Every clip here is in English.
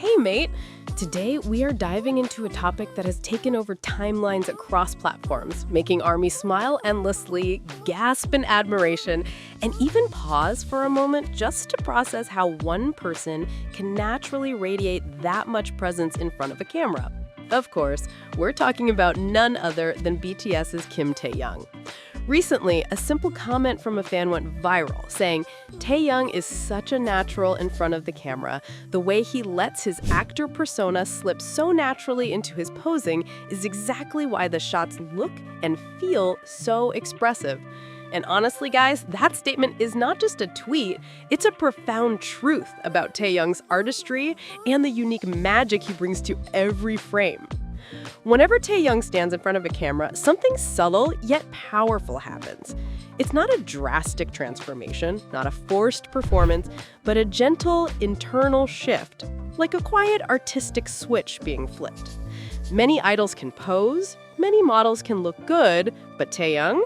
Hey mate! Today we are diving into a topic that has taken over timelines across platforms, making ARMY smile endlessly, gasp in admiration, and even pause for a moment just to process how one person can naturally radiate that much presence in front of a camera. Of course, we're talking about none other than BTS's Kim Taehyung. Recently, a simple comment from a fan went viral, saying, "Taehyung is such a natural in front of the camera. The way he lets his actor persona slip so naturally into his posing is exactly why the shots look and feel so expressive." And honestly, guys, that statement is not just a tweet, it's a profound truth about Taehyung's artistry and the unique magic he brings to every frame. Whenever Taehyung stands in front of a camera, something subtle yet powerful happens. It's not a drastic transformation, not a forced performance, but a gentle internal shift, like a quiet artistic switch being flipped. Many idols can pose, many models can look good, but Taehyung,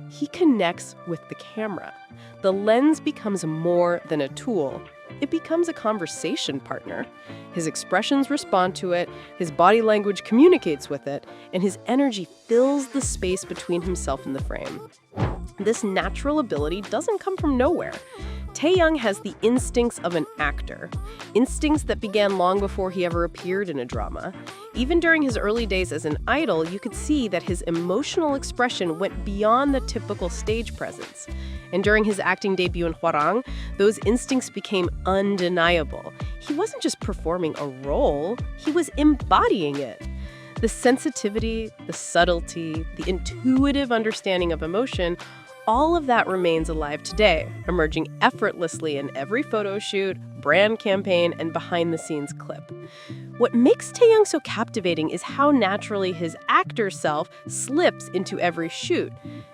he connects with the camera. The lens becomes more than a tool. It becomes a conversation partner. His expressions respond to it, his body language communicates with it, and his energy fills the space between himself and the frame. This natural ability doesn't come from nowhere. Taehyung has the instincts of an actor, instincts that began long before he ever appeared in a drama. Even during his early days as an idol, you could see that his emotional expression went beyond the typical stage presence. And during his acting debut in Hwarang, those instincts became undeniable. He wasn't just performing a role, he was embodying it. The sensitivity, the subtlety, the intuitive understanding of emotion, all of that remains alive today, emerging effortlessly in every photo shoot, brand campaign, and behind-the-scenes clip. What makes Taehyung so captivating is how naturally his actor self slips into every shoot.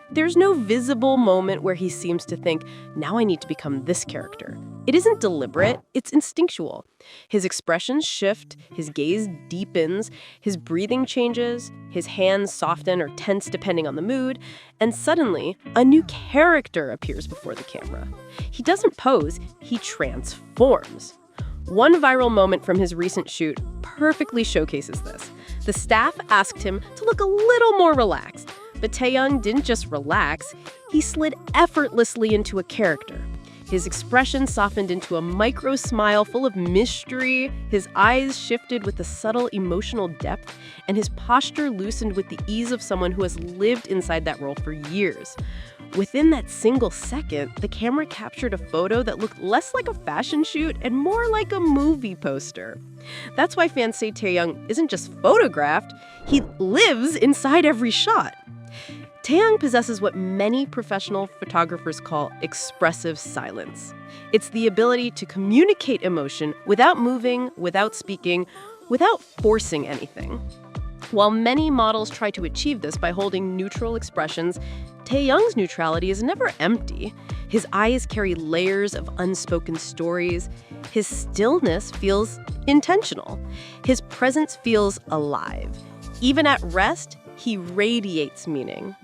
There's no visible moment where he seems to think, now I need to become this character. It isn't deliberate, it's instinctual. His expressions shift, his gaze deepens, his breathing changes, his hands soften or tense depending on the mood, and suddenly, a new character appears before the camera. He doesn't pose, he transforms. One viral moment from his recent shoot perfectly showcases this. The staff asked him to look a little more relaxed, but Taehyung didn't just relax, he slid effortlessly into a character. His expression softened into a micro smile full of mystery, his eyes shifted with a subtle emotional depth, and his posture loosened with the ease of someone who has lived inside that role for years. Within that single second, the camera captured a photo that looked less like a fashion shoot and more like a movie poster. That's why fans say Taehyung isn't just photographed, he lives inside every shot. Taehyung possesses what many professional photographers call expressive silence. It's the ability to communicate emotion without moving, without speaking, without forcing anything. While many models try to achieve this by holding neutral expressions, Taehyung's neutrality is never empty. His eyes carry layers of unspoken stories. His stillness feels intentional. His presence feels alive. Even at rest, he radiates meaning.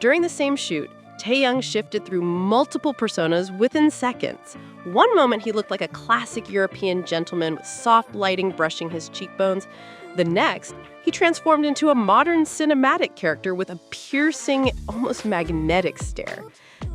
During the same shoot, Taehyung shifted through multiple personas within seconds. One moment he looked like a classic European gentleman with soft lighting brushing his cheekbones. The next, he transformed into a modern cinematic character with a piercing, almost magnetic stare.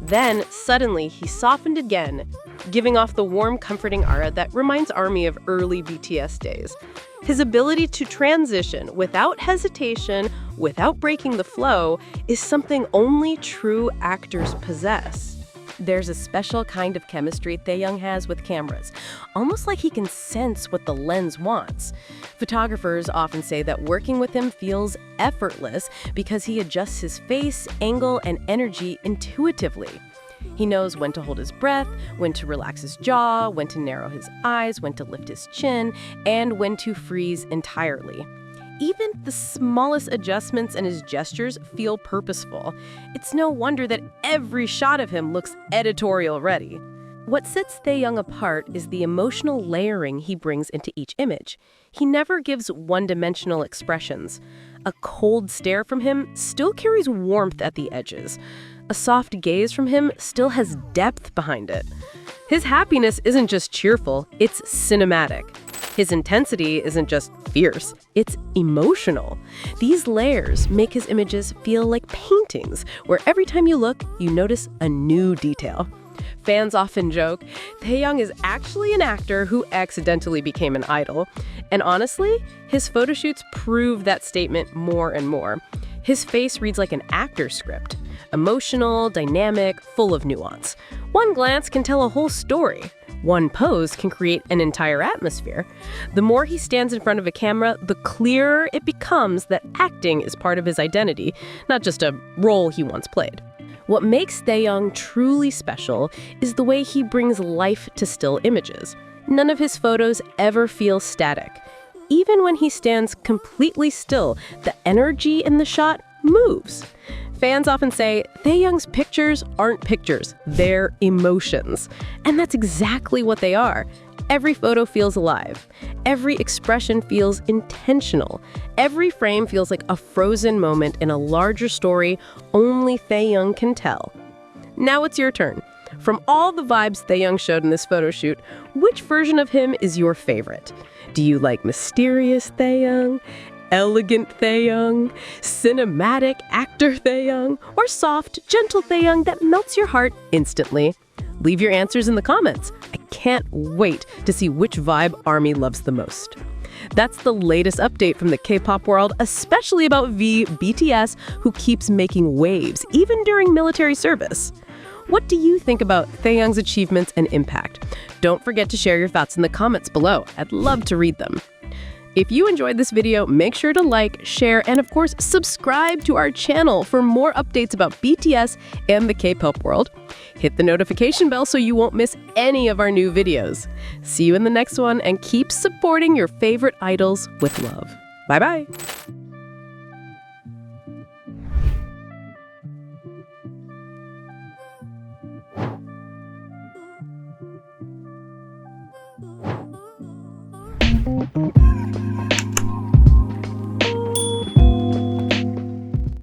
Then, suddenly, he softened again, giving off the warm, comforting aura that reminds ARMY of early BTS days. His ability to transition without hesitation, without breaking the flow, is something only true actors possess. There's a special kind of chemistry Taehyung has with cameras, almost like he can sense what the lens wants. Photographers often say that working with him feels effortless because he adjusts his face, angle, and energy intuitively. He knows when to hold his breath, when to relax his jaw, when to narrow his eyes, when to lift his chin, and when to freeze entirely. Even the smallest adjustments in his gestures feel purposeful. It's no wonder that every shot of him looks editorial ready. What sets Taehyung apart is the emotional layering he brings into each image. He never gives one-dimensional expressions. A cold stare from him still carries warmth at the edges. A soft gaze from him still has depth behind it. His happiness isn't just cheerful, it's cinematic. His intensity isn't just fierce, it's emotional. These layers make his images feel like paintings, where every time you look, you notice a new detail. Fans often joke, Taehyung is actually an actor who accidentally became an idol. And honestly, his photoshoots prove that statement more and more. His face reads like an actor's script. Emotional, dynamic, full of nuance. One glance can tell a whole story. One pose can create an entire atmosphere. The more he stands in front of a camera, the clearer it becomes that acting is part of his identity, not just a role he once played. What makes Taehyung truly special is the way he brings life to still images. None of his photos ever feel static. Even when he stands completely still, the energy in the shot moves. Fans often say, Taehyung's pictures aren't pictures, they're emotions. And that's exactly what they are. Every photo feels alive. Every expression feels intentional. Every frame feels like a frozen moment in a larger story only Taehyung can tell. Now it's your turn. From all the vibes Taehyung showed in this photo shoot, which version of him is your favorite? Do you like mysterious Taehyung, elegant Taehyung, cinematic actor Taehyung, or soft, gentle Taehyung that melts your heart instantly? Leave your answers in the comments. I can't wait to see which vibe ARMY loves the most. That's the latest update from the K-pop world, especially about BTS, who keeps making waves, even during military service. What do you think about Taehyung's achievements and impact? Don't forget to share your thoughts in the comments below. I'd love to read them. If you enjoyed this video, make sure to like, share, and of course, subscribe to our channel for more updates about BTS and the K-pop world. Hit the notification bell so you won't miss any of our new videos. See you in the next one, and keep supporting your favorite idols with love. Bye-bye.